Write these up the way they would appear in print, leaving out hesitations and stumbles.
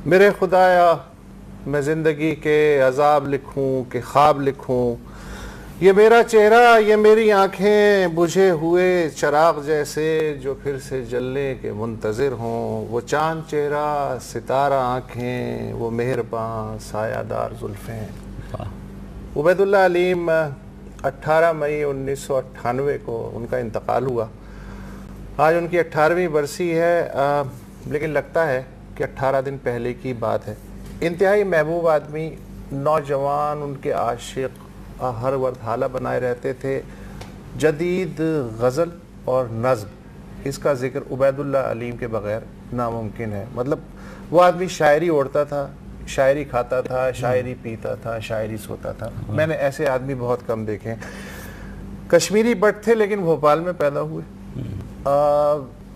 میرے خدایا میں زندگی کے عذاب لکھوں کہ خواب لکھوں، یہ میرا چہرہ یہ میری آنکھیں بجھے ہوئے چراغ جیسے جو پھر سے جلنے کے منتظر ہوں، وہ چاند چہرہ ستارہ آنکھیں وہ مہرباں سایہ دار زلفیں۔ عبید اللہ علیم 18 مئی 1998 کو ان کا انتقال ہوا۔ آج ان کی 18ویں برسی ہے، لیکن لگتا ہے کہ 18 دن پہلے کی بات ہے۔ انتہائی محبوب آدمی، نوجوان، ان کے عاشق ہر وقت حالہ بنائے رہتے تھے۔ جدید غزل اور نظم، اس کا ذکر عبید اللہ علیم کے بغیر ناممکن ہے۔ مطلب وہ آدمی شاعری اوڑھتا تھا، شاعری کھاتا تھا، شاعری پیتا تھا، شاعری سوتا تھا۔ میں نے ایسے آدمی بہت کم دیکھے ہیں۔ کشمیری بٹ تھے لیکن بھوپال میں پیدا ہوئے،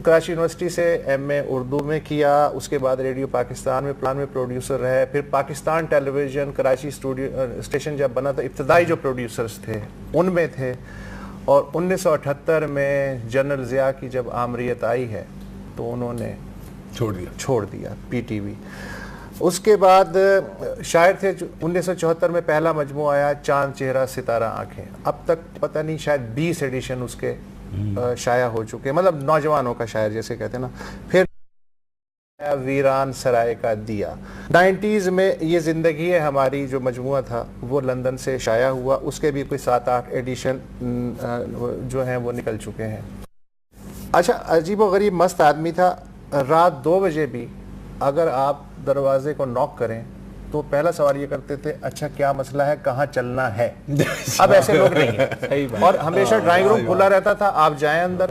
کراچی یونیورسٹی سے ایم اے اردو میں کیا، اس کے بعد ریڈیو پاکستان میں پروڈیوسر رہے، پھر پاکستان ٹیلی ویژن کراچی اسٹیشن جب بنا تھا، ابتدائی جو پروڈیوسرز تھے ان میں تھے، اور 1978 میں جنرل ضیاء کی جب آمریت آئی ہے تو انہوں نے چھوڑ دیا پی ٹی وی۔ اس کے بعد شاعر تھے، 1974 میں پہلا مجموعہ آیا چاند چہرہ ستارہ آنکھیں، اب تک پتہ نہیں شاید 20 ایڈیشن اس کے شائع ہو چکے، مطلب نوجوانوں کا شاعر جیسے کہتے ہیں نا۔ پھر ویران سرائے کا دیا، 90s میں یہ زندگی ہے ہماری جو مجموعہ تھا وہ لندن سے شائع ہوا، اس کے بھی کوئی 7-8 ایڈیشن جو ہیں وہ نکل چکے ہیں۔ اچھا، عجیب و غریب مست آدمی تھا۔ رات 2 بجے بھی اگر آپ دروازے کو نوک کریں تو پہلا سوال یہ کرتے تھے، اچھا کیا مسئلہ ہے، کہاں چلنا ہے؟ اب ایسے لوگ نہیں ہیں، اور ہمیشہ ڈرائنگ روم کھلا رہتا تھا، آپ جائیں اندر،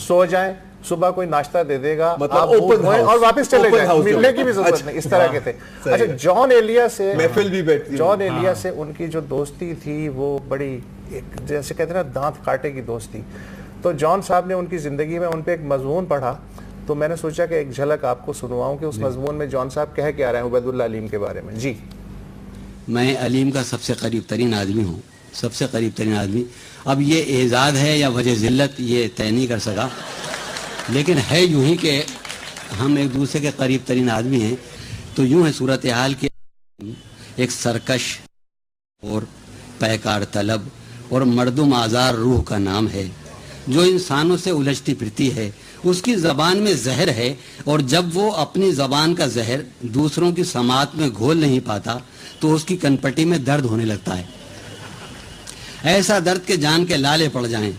سو جائیں، صبح کوئی ناشتہ دے دے گا آپ اور واپس چلے جائیں، ملنے کی بھی ضرورت نہیں، اس طرح کے تھے۔ اچھا، جان ایلیا سے ان کی جو دوستی تھی وہ بڑی جیسے کہتے ہیں نا دانت کاٹے کی دوستی۔ تو جان صاحب نے ان کی زندگی میں ان پہ ایک مضمون پڑھا، تو میں نے سوچا کہ ایک جھلک آپ کو سنواؤں کہ اس مضمون میں جان صاحب کہہ کے آ رہے ہیں عبید اللہ علیم کے بارے میں۔ جی، میں علیم کا سب سے قریب ترین آدمی ہوں، سب سے قریب ترین آدمی۔ اب یہ اعزاز ہے یا وجہ ذلت یہ طے نہیں کر سکا، لیکن ہے یوں ہی کہ ہم ایک دوسرے کے قریب ترین آدمی ہیں۔ تو یوں ہے صورتحال کہ ایک سرکش اور پیکار طلب اور مردم آزار روح کا نام ہے، جو انسانوں سے الجھتی پھرتی ہے، اس کی زبان میں زہر ہے، اور جب وہ اپنی زبان کا زہر دوسروں کی سماعت میں گھول نہیں پاتا تو اس کی کنپٹی میں درد ہونے لگتا ہے، ایسا درد کہ جان کے لالے پڑ جائیں۔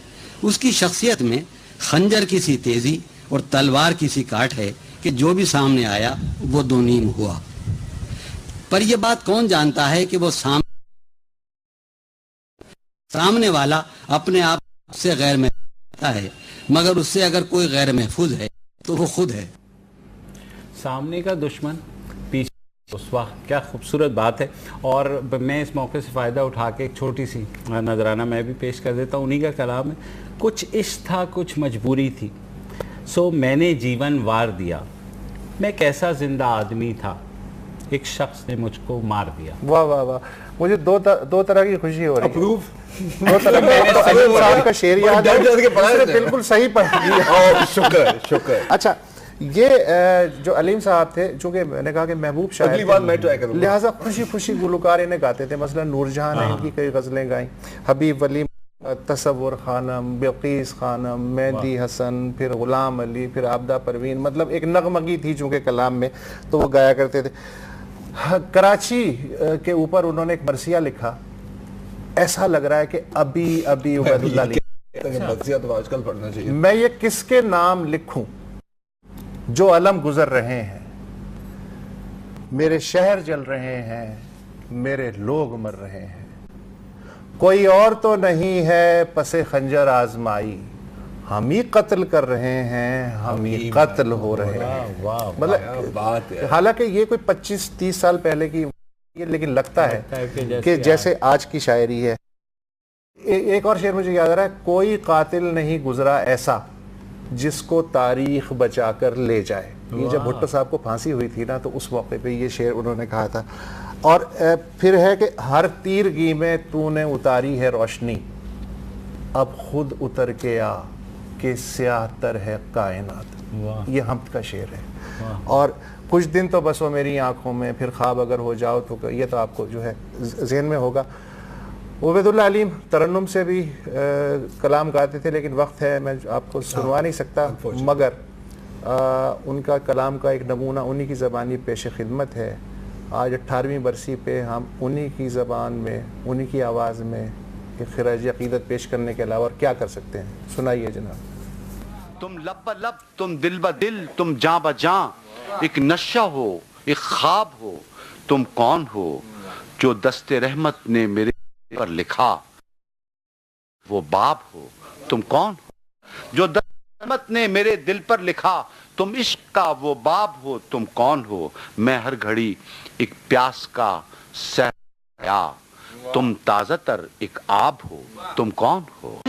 اس کی شخصیت میں خنجر کی سی تیزی اور تلوار کی سی کاٹ ہے کہ جو بھی سامنے آیا وہ دو نیم ہوا۔ پر یہ بات کون جانتا ہے کہ وہ سامنے والا اپنے آپ سے غیر محفوظ ہے، مگر اس سے اگر کوئی غیر محفوظ ہے تو وہ خود ہے۔ سامنے کا دشمن پیچھے اس وقت، کیا خوبصورت بات ہے۔ اور میں اس موقع سے فائدہ اٹھا کے ایک چھوٹی سی نذرانہ میں بھی پیش کر دیتا ہوں، انہی کا کلام ہے۔ کچھ عشق تھا کچھ مجبوری تھی، سو میں نے جیون وار دیا، میں کیسا زندہ آدمی تھا، ایک شخص نے مجھ کو مار دیا۔ واہ واہ واہ، مجھے دو طرح کی خوشی ہو رہی ہے۔ دو طرح علیم صاحب کا شعر یاد ہے، بالکل صحیح پڑھ دیا، شکر۔ اچھا، یہ جو علیم صاحب تھے، چونکہ میں نے کہا کہ محبوب شاعر، لہٰذا خوشی خوشی گلوکار انہیں گاتے تھے۔ مثلا نور جہاں نے ان کی کئی غزلیں گائیں، حبیب ولی، تصور خانم، بلقیس خانم، مہدی حسن، پھر غلام علی، پھر عابدہ پروین، مطلب ایک نغمگی تھی چونکہ کلام میں، تو وہ گایا کرتے تھے۔ کراچی کے اوپر انہوں نے ایک مرثیہ لکھا، ایسا لگ رہا ہے کہ ابھی عبید اللہ علی، میں یہ کس کے نام لکھوں جو علم گزر رہے ہیں، میرے شہر جل رہے ہیں، میرے لوگ مر رہے ہیں، کوئی اور تو نہیں ہے پس خنجر آزمائی، ہم ہی قتل کر رہے ہیں، ہم ہی قتل ہو رہے ہیں۔ مطلب حالانکہ یہ کوئی 25-30 سال پہلے کی، لیکن لگتا ہے کہ جیسے آج کی شاعری ہے۔ ایک اور شعر مجھے یاد آ رہا ہے، کوئی قاتل نہیں گزرا ایسا جس کو تاریخ بچا کر لے جائے۔ یہ جب بھٹو صاحب کو پھانسی ہوئی تھی نا، تو اس موقع پہ یہ شعر انہوں نے کہا تھا۔ اور پھر ہے کہ ہر تیرگی میں تو نے اتاری ہے روشنی، اب خود اتر کے آ کہ سیاہ تر ہے کائنات۔ یہ حمد کا شعر ہے۔ اور کچھ دن تو بس وہ میری آنکھوں میں، پھر خواب اگر ہو جاؤ تو یہ تو آپ کو جو ہے ذہن میں ہوگا۔ عبید اللہ علیم ترنم سے بھی کلام گاتے تھے، لیکن وقت ہے میں آپ کو سنوا نہیں سکتا، مگر ان کا کلام کا ایک نمونہ انہی کی زبانی پیش خدمت ہے۔ آج 18ویں برسی پہ ہم انہی کی زبان میں، انہی کی آواز میں ایک خراج عقیدت پیش کرنے کے علاوہ اور کیا کر سکتے ہیں؟ سنائیے جناب۔ تم لب لب، تم دل بدل، تم جاں بجاں، ایک نشہ ہو، ایک خواب ہو، تم کون ہو جو دست رحمت نے میرے پر لکھا وہ باب ہو، تم کون ہو جو دست رحمت نے میرے دل پر لکھا، تم عشق کا وہ باب ہو، تم کون ہو، میں ہر گھڑی ایک پیاس کا سہرا، تم تازہ تر ایک آب ہو، تم کون ہو۔